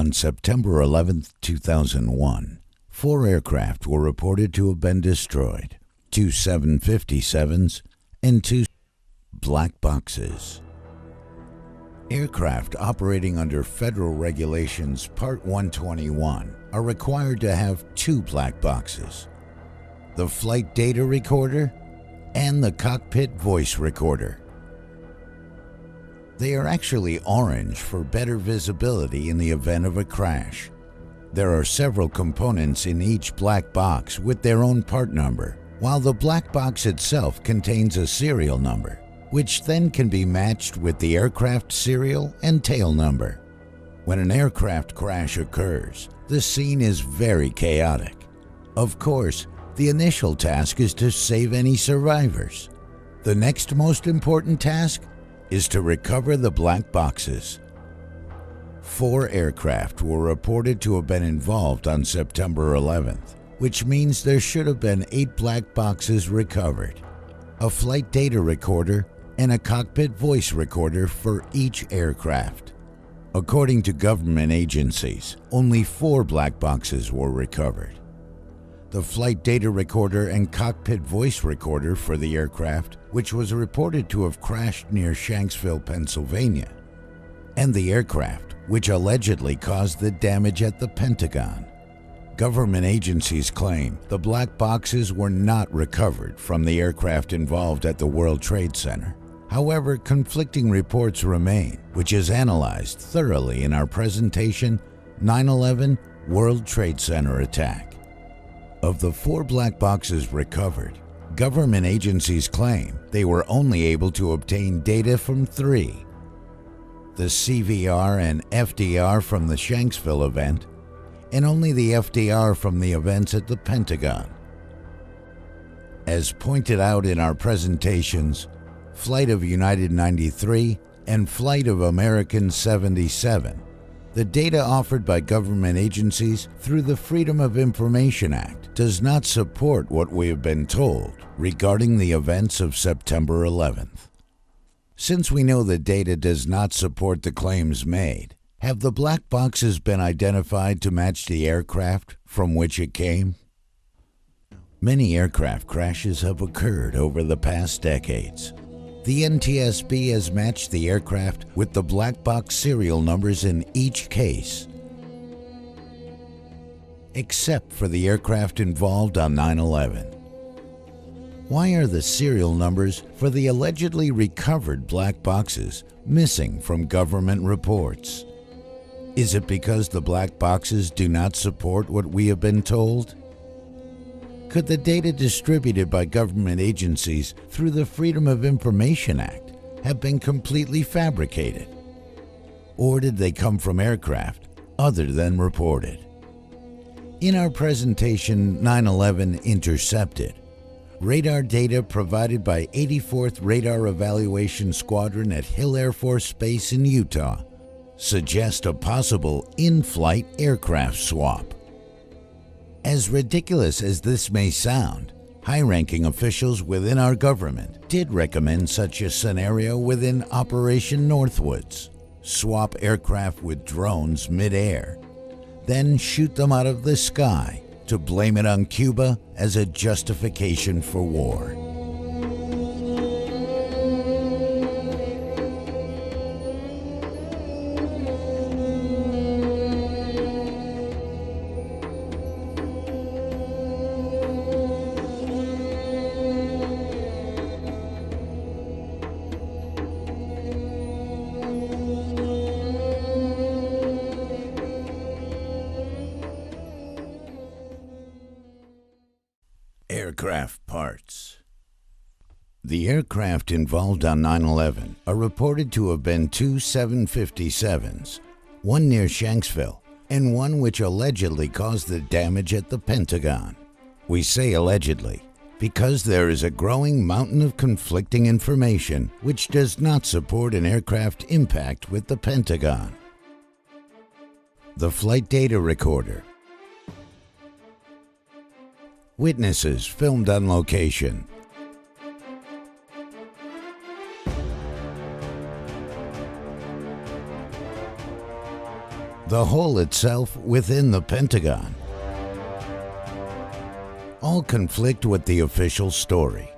On September 11, 2001, 4 aircraft were reported to have been destroyed, 2 757s and 2 black boxes. Aircraft operating under Federal Regulations Part 121 are required to have 2 black boxes: the flight data recorder and the cockpit voice recorder. They are actually orange for better visibility in the event of a crash. There are several components in each black box with their own part number, while the black box itself contains a serial number, which then can be matched with the aircraft serial and tail number. When an aircraft crash occurs, the scene is very chaotic. Of course, the initial task is to save any survivors. The next most important task is to recover the black boxes. 4 aircraft were reported to have been involved on September 11th, which means there should have been 8 black boxes recovered, a flight data recorder and a cockpit voice recorder for each aircraft. According to government agencies, only 4 black boxes were recovered: the flight data recorder and cockpit voice recorder for the aircraft, which was reported to have crashed near Shanksville, Pennsylvania, and the aircraft, which allegedly caused the damage at the Pentagon. Government agencies claim the black boxes were not recovered from the aircraft involved at the World Trade Center. However, conflicting reports remain, which is analyzed thoroughly in our presentation, 9/11 World Trade Center Attack. Of the 4 black boxes recovered, government agencies claim they were only able to obtain data from 3: the CVR and FDR from the Shanksville event, and only the FDR from the events at the Pentagon. As pointed out in our presentations, Flight of United 93 and Flight of American 77, the data offered by government agencies through the Freedom of Information Act does not support what we have been told regarding the events of September 11th. Since we know the data does not support the claims made, have the black boxes been identified to match the aircraft from which it came? Many aircraft crashes have occurred over the past decades. The NTSB has matched the aircraft with the black box serial numbers in each case, except for the aircraft involved on 9/11. Why are the serial numbers for the allegedly recovered black boxes missing from government reports? Is it because the black boxes do not support what we have been told? Could the data distributed by government agencies through the Freedom of Information Act have been completely fabricated? Or did they come from aircraft other than reported? In our presentation 9/11 Intercepted, radar data provided by 84th Radar Evaluation Squadron at Hill Air Force Base in Utah suggest a possible in-flight aircraft swap. As ridiculous as this may sound, high-ranking officials within our government did recommend such a scenario within Operation Northwoods: swap aircraft with drones mid-air, then shoot them out of the sky to blame it on Cuba as a justification for war. Aircraft parts. The aircraft involved on 9/11 are reported to have been 2 757s, one near Shanksville and one which allegedly caused the damage at the Pentagon. We say allegedly because there is a growing mountain of conflicting information which does not support an aircraft impact with the Pentagon. The flight data recorder. Witnesses filmed on location. the hole itself within the Pentagon. All conflict with the official story.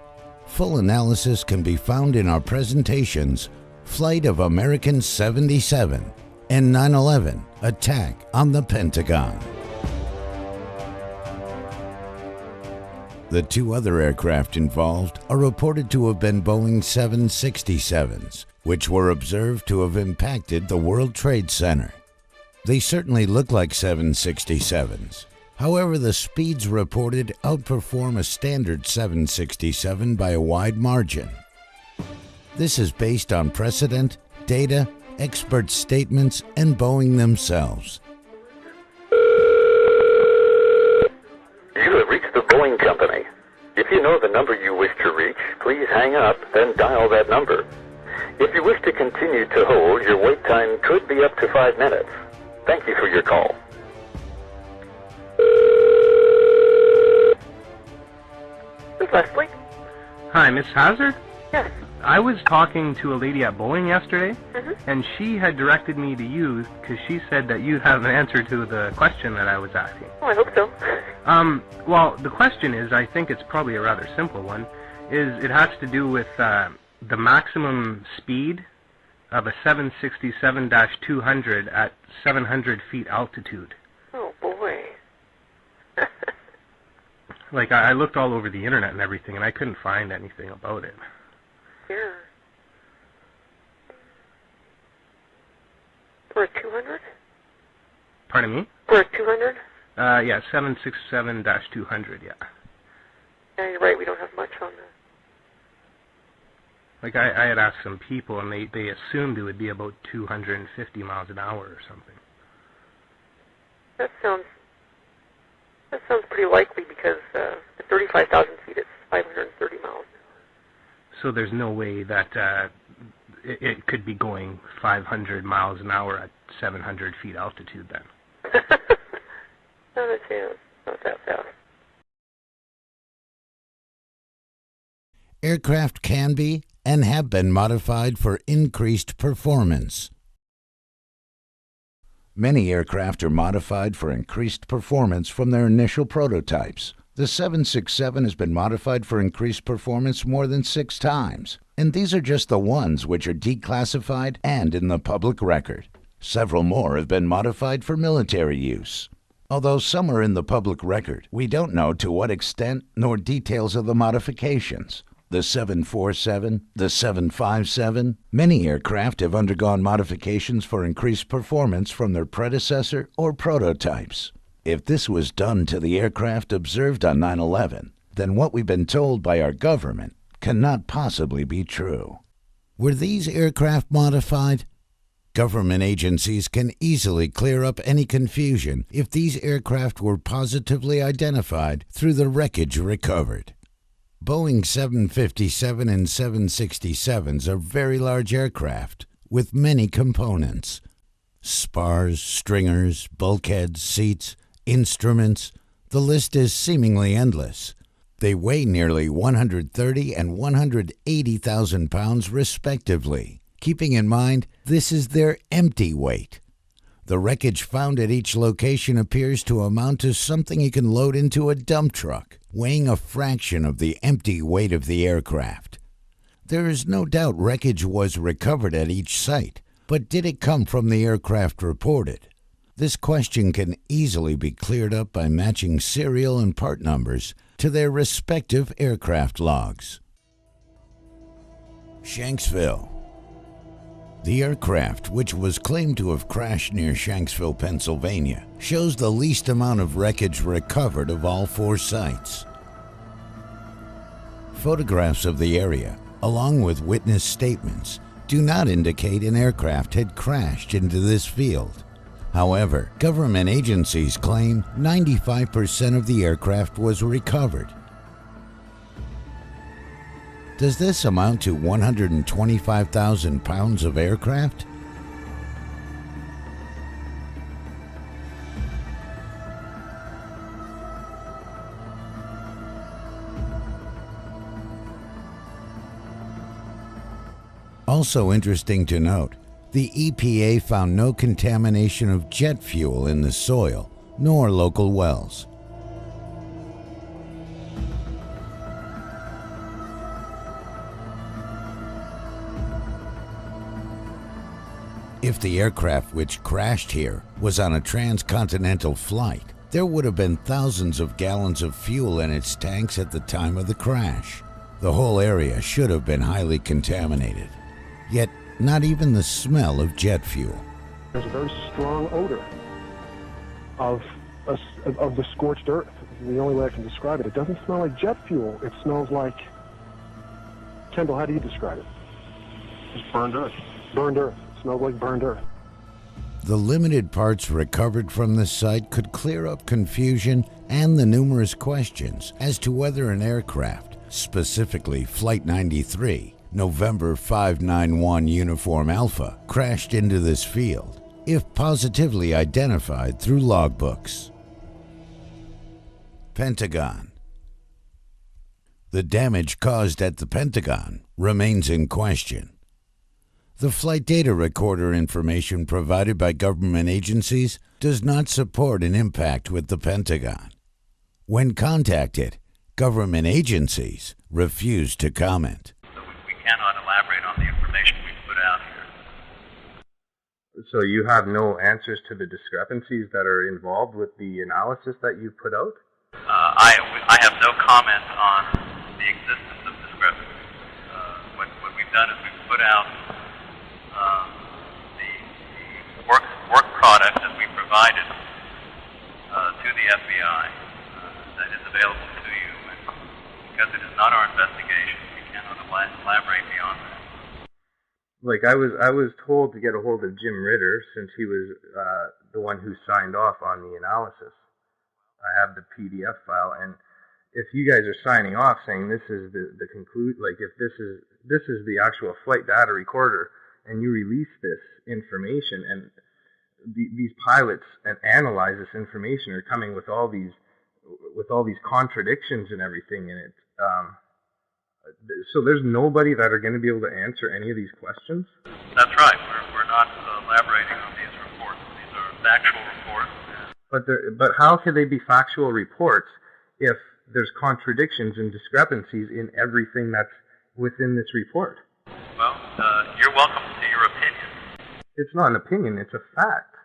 Full analysis can be found in our presentations, Flight of American 77 and 9/11 Attack on the Pentagon. The two other aircraft involved are reported to have been Boeing 767s, which were observed to have impacted the World Trade Center. They certainly look like 767s. However, the speeds reported outperform a standard 767 by a wide margin. This is based on precedent, data, expert statements, and Boeing themselves. You have reached the Boeing Company. If you know the number you wish to reach, please hang up, then dial that number. If you wish to continue to hold, your wait time could be up to 5 minutes. Thank you for your call. This is Leslie. Hi, Miss Hazard? Yes. I was talking to a lady at Boeing yesterday, and she had directed me to you because she said that you have an answer to the question that I was asking. Oh, I hope so. Well, the question is, I think it's probably a rather simple one, it has to do with the maximum speed of a 767-200 at 700 feet altitude. Oh, boy. Like, I looked all over the internet and everything, and I couldn't find anything about it. Yeah. For a 200? Pardon me? For a 200? Yeah, 767-200, yeah. Yeah, you're right, we don't have much on that. Like, I had asked some people, and they assumed it would be about 250 miles an hour or something. That sounds pretty likely because at 35,000 feet it's 530 miles. So there's no way that it could be going 500 miles an hour at 700 feet altitude then. Not a chance. Not that fast. Aircraft can be and have been modified for increased performance. Many aircraft are modified for increased performance from their initial prototypes. The 767 has been modified for increased performance more than 6 times, and these are just the ones which are declassified and in the public record. Several more have been modified for military use. Although some are in the public record, we don't know to what extent nor details of the modifications. The 747, the 757, many aircraft have undergone modifications for increased performance from their predecessor or prototypes. If this was done to the aircraft observed on 9/11, then what we've been told by our government cannot possibly be true. Were these aircraft modified? Government agencies can easily clear up any confusion if these aircraft were positively identified through the wreckage recovered. Boeing 757 and 767s are very large aircraft with many components. Spars, stringers, bulkheads, seats, instruments, the list is seemingly endless. They weigh nearly 130 and 180,000 pounds respectively, keeping in mind this is their empty weight. The wreckage found at each location appears to amount to something you can load into a dump truck, weighing a fraction of the empty weight of the aircraft. There is no doubt wreckage was recovered at each site, but did it come from the aircraft reported? This question can easily be cleared up by matching serial and part numbers to their respective aircraft logs. Shanksville. The aircraft, which was claimed to have crashed near Shanksville, Pennsylvania, shows the least amount of wreckage recovered of all 4 sites. Photographs of the area, along with witness statements, do not indicate an aircraft had crashed into this field. However, government agencies claim 95% of the aircraft was recovered. Does this amount to 125,000 pounds of aircraft? Also interesting to note, The EPA found no contamination of jet fuel in the soil, nor local wells. If the aircraft which crashed here was on a transcontinental flight, there would have been thousands of gallons of fuel in its tanks at the time of the crash. The whole area should have been highly contaminated. Yet, not even the smell of jet fuel. There's a very strong odor of the scorched earth. The only way I can describe it. It doesn't smell like jet fuel. It smells like... Kendall, how do you describe it? It's burned earth. Burned earth. It smells like burned earth. The limited parts recovered from this site could clear up confusion and the numerous questions as to whether an aircraft, specifically Flight 93, November 591 Uniform Alpha, crashed into this field, if positively identified through logbooks. Pentagon. The damage caused at the Pentagon remains in question. The flight data recorder information provided by government agencies does not support an impact with the Pentagon. When contacted, government agencies refuse to comment. We cannot elaborate on the information we put out here. So you have no answers to the discrepancies that are involved with the analysis that you put out? I have no comment on the existence of discrepancies. What we've done is we've put out the work product that we provided to the FBI that is available to you. And because it is not our investigation, we cannot elaborate beyond that. Like I was told to get a hold of Jim Ritter since he was the one who signed off on the analysis. I have the PDF file, and if you guys are signing off saying this is the conclude, like if this is the actual flight data recorder, and you release this information, and these pilots and analyze this information are coming with all these contradictions and everything in it. So there's nobody that are going to be able to answer any of these questions? That's right. We're not elaborating on these reports. These are factual reports. But how could they be factual reports if there's contradictions and discrepancies in everything that's within this report? Well, you're welcome to your opinion. It's not an opinion, it's a fact.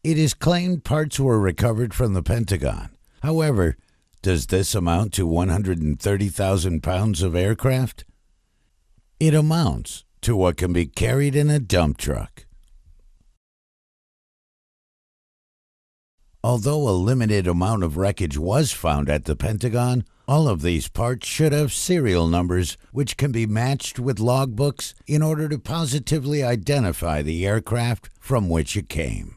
It is claimed parts were recovered from the Pentagon. However, does this amount to 130,000 pounds of aircraft? It amounts to what can be carried in a dump truck. Although a limited amount of wreckage was found at the Pentagon, all of these parts should have serial numbers which can be matched with logbooks in order to positively identify the aircraft from which it came.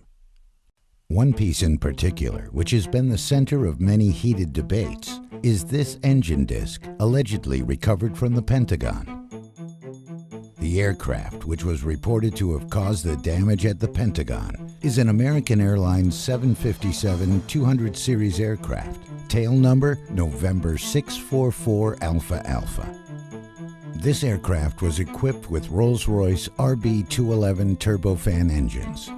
One piece in particular, which has been the center of many heated debates, is this engine disc allegedly recovered from the Pentagon. The aircraft, which was reported to have caused the damage at the Pentagon, is an American Airlines 757-200 series aircraft, tail number November 644 Alpha Alpha. This aircraft was equipped with Rolls-Royce RB211 turbofan engines.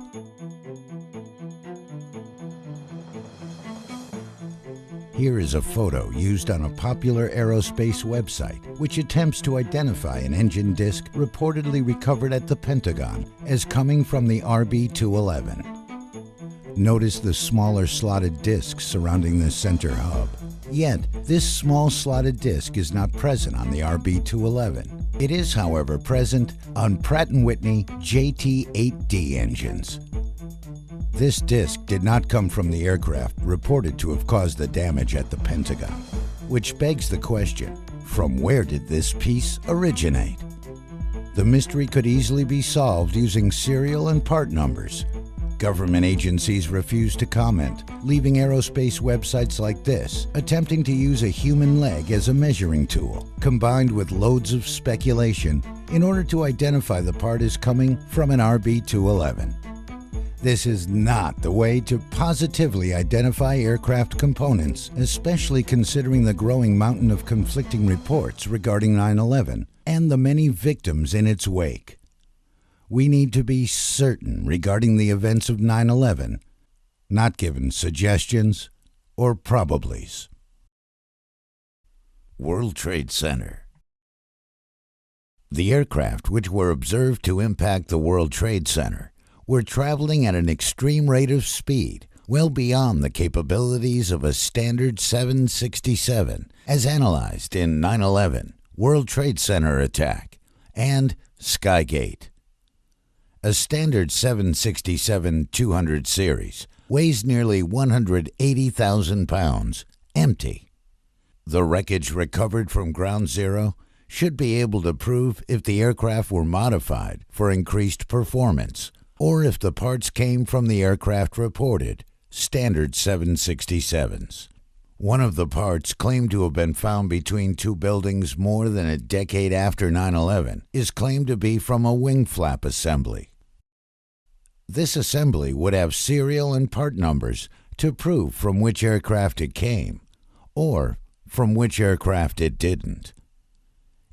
Here is a photo used on a popular aerospace website which attempts to identify an engine disc reportedly recovered at the Pentagon as coming from the RB211. Notice the smaller slotted discs surrounding the center hub. Yet, this small slotted disc is not present on the RB211. It is, however, present on Pratt & Whitney JT8D engines. This disc did not come from the aircraft reported to have caused the damage at the Pentagon, which begs the question, from where did this piece originate? The mystery could easily be solved using serial and part numbers. Government agencies refuse to comment, leaving aerospace websites like this attempting to use a human leg as a measuring tool, combined with loads of speculation in order to identify the part as coming from an RB211. This is not the way to positively identify aircraft components, especially considering the growing mountain of conflicting reports regarding 9/11 and the many victims in its wake. we need to be certain regarding the events of 9/11, not given suggestions or probablys. World Trade Center. The aircraft which were observed to impact the World Trade Center were traveling at an extreme rate of speed, well beyond the capabilities of a standard 767, as analyzed in 9/11, World Trade Center attack, and Skygate. A standard 767-200 series weighs nearly 180,000 pounds, empty. The wreckage recovered from ground zero should be able to prove if the aircraft were modified for increased performance, or if the parts came from the aircraft reported, standard 767s. One of the parts claimed to have been found between two buildings more than a decade after 9/11 is claimed to be from a wing flap assembly. This assembly would have serial and part numbers to prove from which aircraft it came, or from which aircraft it didn't.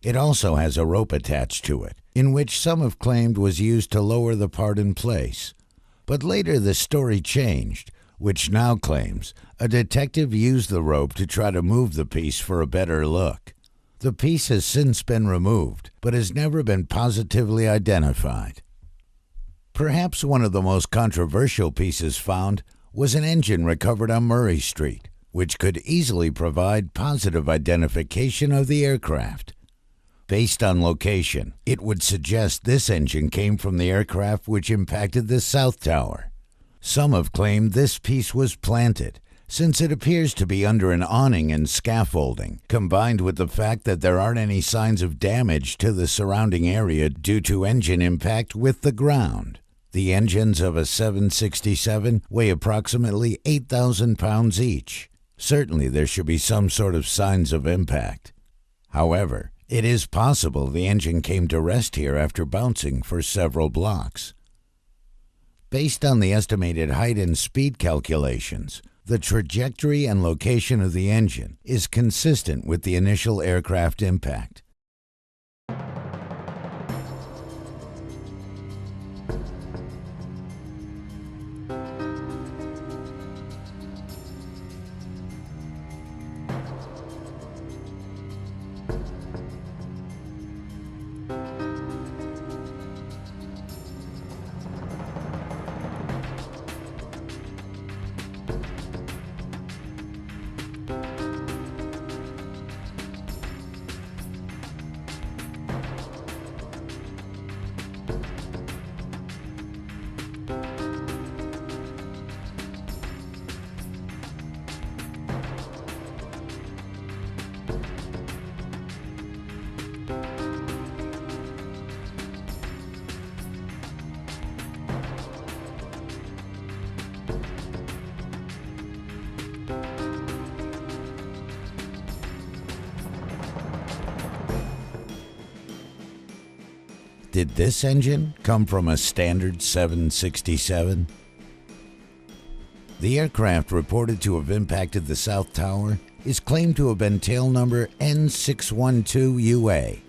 It also has a rope attached to it, in which some have claimed was used to lower the part in place. But later the story changed, which now claims a detective used the rope to try to move the piece for a better look. The piece has since been removed, but has never been positively identified. Perhaps one of the most controversial pieces found was an engine recovered on Murray Street, which could easily provide positive identification of the aircraft. Based on location, it would suggest this engine came from the aircraft which impacted the South Tower. Some have claimed this piece was planted, since it appears to be under an awning and scaffolding, combined with the fact that there aren't any signs of damage to the surrounding area due to engine impact with the ground. The engines of a 767 weigh approximately 8,000 pounds each. Certainly there should be some sort of signs of impact. However, it is possible the engine came to rest here after bouncing for several blocks. Based on the estimated height and speed calculations, the trajectory and location of the engine is consistent with the initial aircraft impact. Did this engine come from a standard 767? The aircraft reported to have impacted the South Tower is claimed to have been tail number N612UA,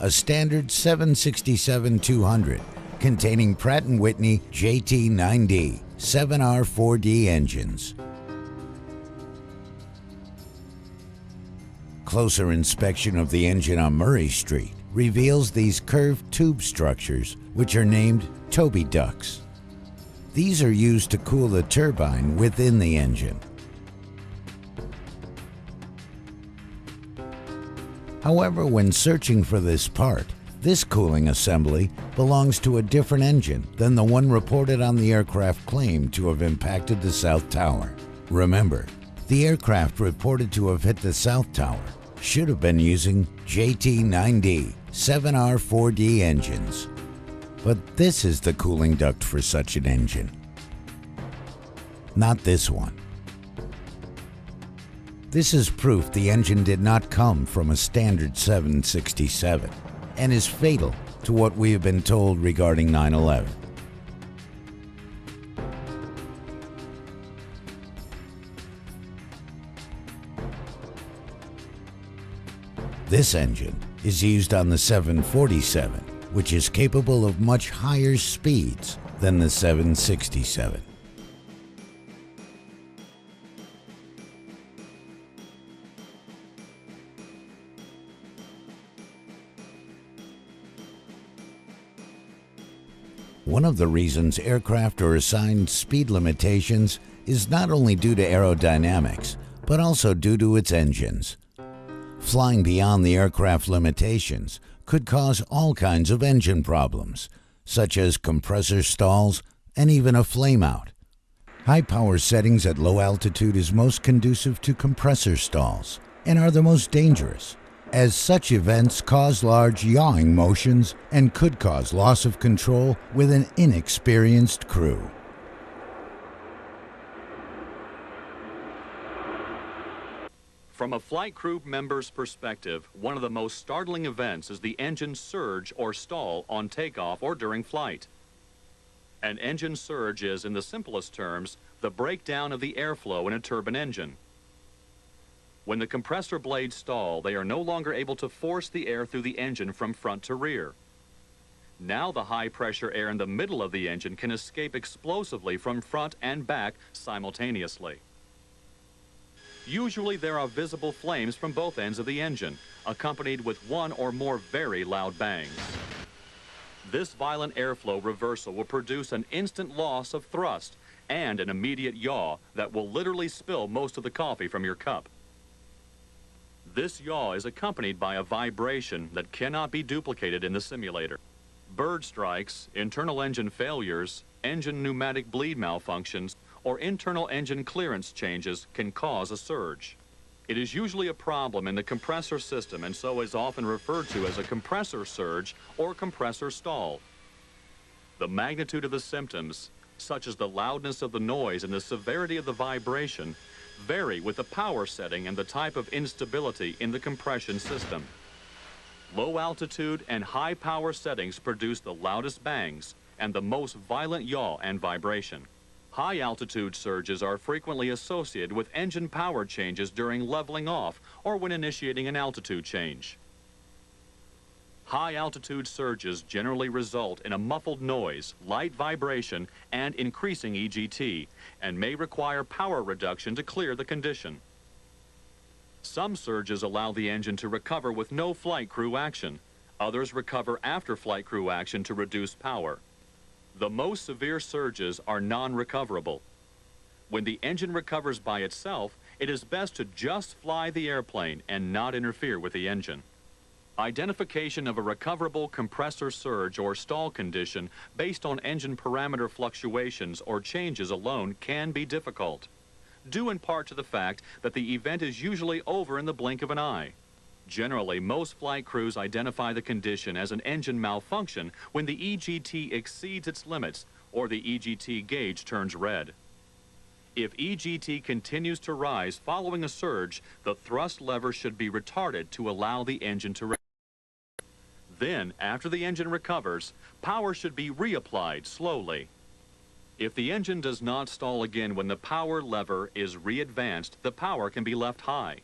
a standard 767-200 containing Pratt & Whitney JT9D 7R4D engines. Closer inspection of the engine on Murray Street reveals these curved tube structures, which are named Toby ducts. These are used to cool the turbine within the engine. However, when searching for this part, this cooling assembly belongs to a different engine than the one reported on the aircraft claimed to have impacted the South Tower. Remember, the aircraft reported to have hit the South Tower should have been using JT9D 7R4D engines. But this is the cooling duct for such an engine. Not this one. This is proof the engine did not come from a standard 767 and is fatal to what we have been told regarding 9/11. This engine is used on the 747, which is capable of much higher speeds than the 767. One of the reasons aircraft are assigned speed limitations is not only due to aerodynamics, but also due to its engines. Flying beyond the aircraft limitations could cause all kinds of engine problems, such as compressor stalls and even a flameout. High power settings at low altitude is most conducive to compressor stalls and are the most dangerous, as such events cause large yawing motions and could cause loss of control with an inexperienced crew. From a flight crew member's perspective, one of the most startling events is the engine surge or stall on takeoff or during flight. An engine surge is, in the simplest terms, the breakdown of the airflow in a turbine engine. When the compressor blades stall, they are no longer able to force the air through the engine from front to rear. Now the high-pressure air in the middle of the engine can escape explosively from front and back simultaneously. Usually there are visible flames from both ends of the engine, accompanied with one or more very loud bangs. This violent airflow reversal will produce an instant loss of thrust and an immediate yaw that will literally spill most of the coffee from your cup. This yaw is accompanied by a vibration that cannot be duplicated in the simulator. Bird strikes, internal engine failures, engine pneumatic bleed malfunctions, or internal engine clearance changes can cause a surge. It is usually a problem in the compressor system and so is often referred to as a compressor surge or compressor stall. The magnitude of the symptoms, such as the loudness of the noise and the severity of the vibration, vary with the power setting and the type of instability in the compression system. Low altitude and high power settings produce the loudest bangs and the most violent yaw and vibration. High altitude surges are frequently associated with engine power changes during leveling off or when initiating an altitude change. High altitude surges generally result in a muffled noise, light vibration, and increasing EGT, and may require power reduction to clear the condition. Some surges allow the engine to recover with no flight crew action. Others recover after flight crew action to reduce power. The most severe surges are non-recoverable. When the engine recovers by itself, it is best to just fly the airplane and not interfere with the engine. Identification of a recoverable compressor surge or stall condition based on engine parameter fluctuations or changes alone can be difficult, due in part to the fact that the event is usually over in the blink of an eye. Generally, most flight crews identify the condition as an engine malfunction when the EGT exceeds its limits or the EGT gauge turns red. If EGT continues to rise following a surge, the thrust lever should be retarded to allow the engine to recover. Then, after the engine recovers, power should be reapplied slowly. If the engine does not stall again when the power lever is re-advanced, the power can be left high.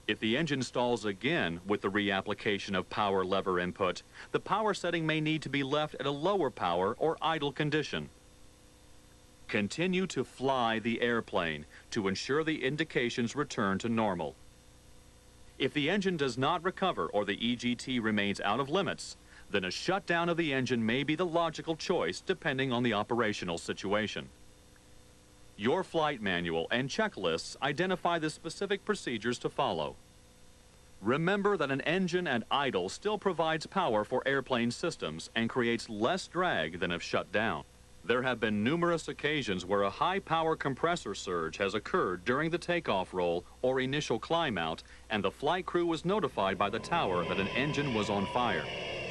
If the engine stalls again with the reapplication of power lever input, the power setting may need to be left at a lower power or idle condition. Continue to fly the airplane to ensure the indications return to normal. If the engine does not recover or the EGT remains out of limits, then a shutdown of the engine may be the logical choice depending on the operational situation. Your flight manual and checklists identify the specific procedures to follow. Remember that an engine at idle still provides power for airplane systems and creates less drag than if shut down. There have been numerous occasions where a high-power compressor surge has occurred during the takeoff roll or initial climb out, and the flight crew was notified by the tower that an engine was on fire.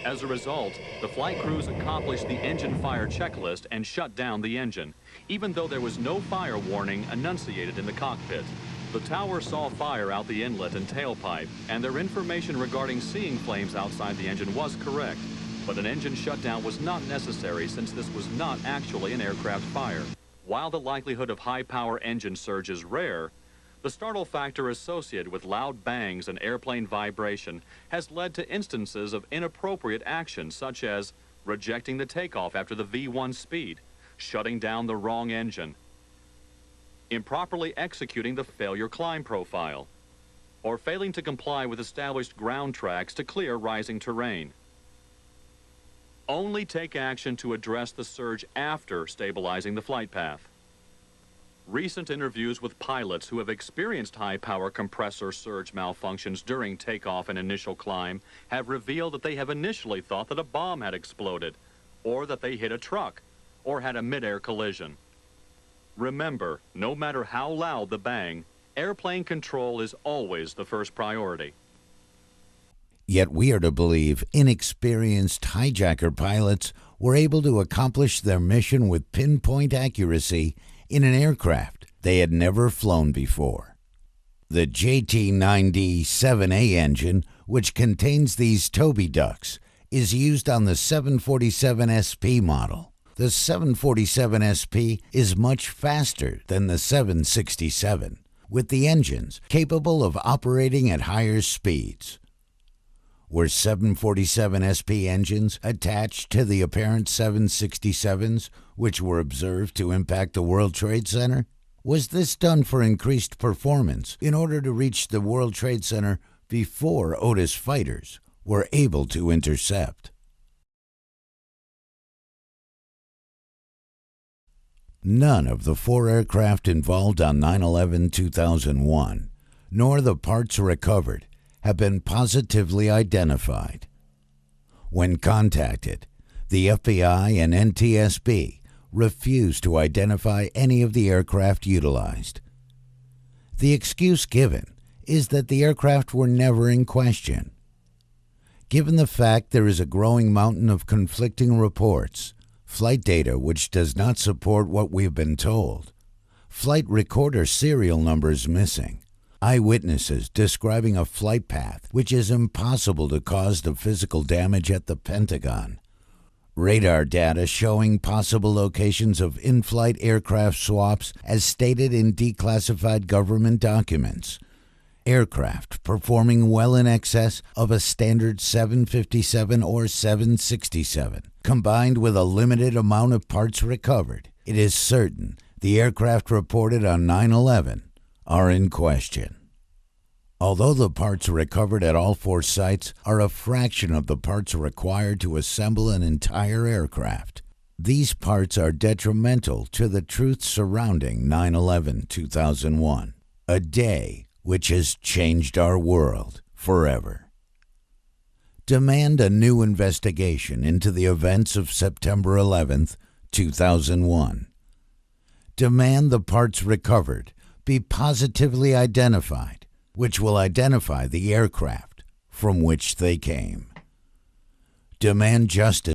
As a result, the flight crews accomplished the engine fire checklist and shut down the engine, even though there was no fire warning enunciated in the cockpit. The tower saw fire out the inlet and tailpipe, and their information regarding seeing flames outside the engine was correct. But an engine shutdown was not necessary since this was not actually an aircraft fire. While the likelihood of high-power engine surge is rare, the startle factor associated with loud bangs and airplane vibration has led to instances of inappropriate action such as rejecting the takeoff after the V1 speed, shutting down the wrong engine, improperly executing the failure climb profile, or failing to comply with established ground tracks to clear rising terrain. Only take action to address the surge after stabilizing the flight path. Recent interviews with pilots who have experienced high-power compressor surge malfunctions during takeoff and initial climb have revealed that they have initially thought that a bomb had exploded, or that they hit a truck, or had a mid-air collision. Remember, no matter how loud the bang, airplane control is always the first priority. Yet we are to believe inexperienced hijacker pilots were able to accomplish their mission with pinpoint accuracy in an aircraft they had never flown before. The JT9D-7A engine, which contains these Toby ducts, is used on the 747 SP model. The 747 SP is much faster than the 767, with the engines capable of operating at higher speeds. Were 747 SP engines attached to the apparent 767s, which were observed to impact the World Trade Center? Was this done for increased performance in order to reach the World Trade Center before Otis fighters were able to intercept? None of the 4 aircraft involved on 9/11/2001, nor the parts recovered, have been positively identified. When contacted, the FBI and NTSB refused to identify any of the aircraft utilized. The excuse given is that the aircraft were never in question. Given the fact there is a growing mountain of conflicting reports, flight data which does not support what we have been told, flight recorder serial numbers missing, eyewitnesses describing a flight path which is impossible to cause the physical damage at the Pentagon, radar data showing possible locations of in-flight aircraft swaps as stated in declassified government documents, aircraft performing well in excess of a standard 757 or 767, combined with a limited amount of parts recovered, it is certain the aircraft reported on 9/11 are in question. Although the parts recovered at all 4 sites are a fraction of the parts required to assemble an entire aircraft, these parts are detrimental to the truth surrounding 9/11/2001, a day which has changed our world forever. Demand a new investigation into the events of September 11th, 2001. Demand the parts recovered be positively identified, which will identify the aircraft from which they came. Demand justice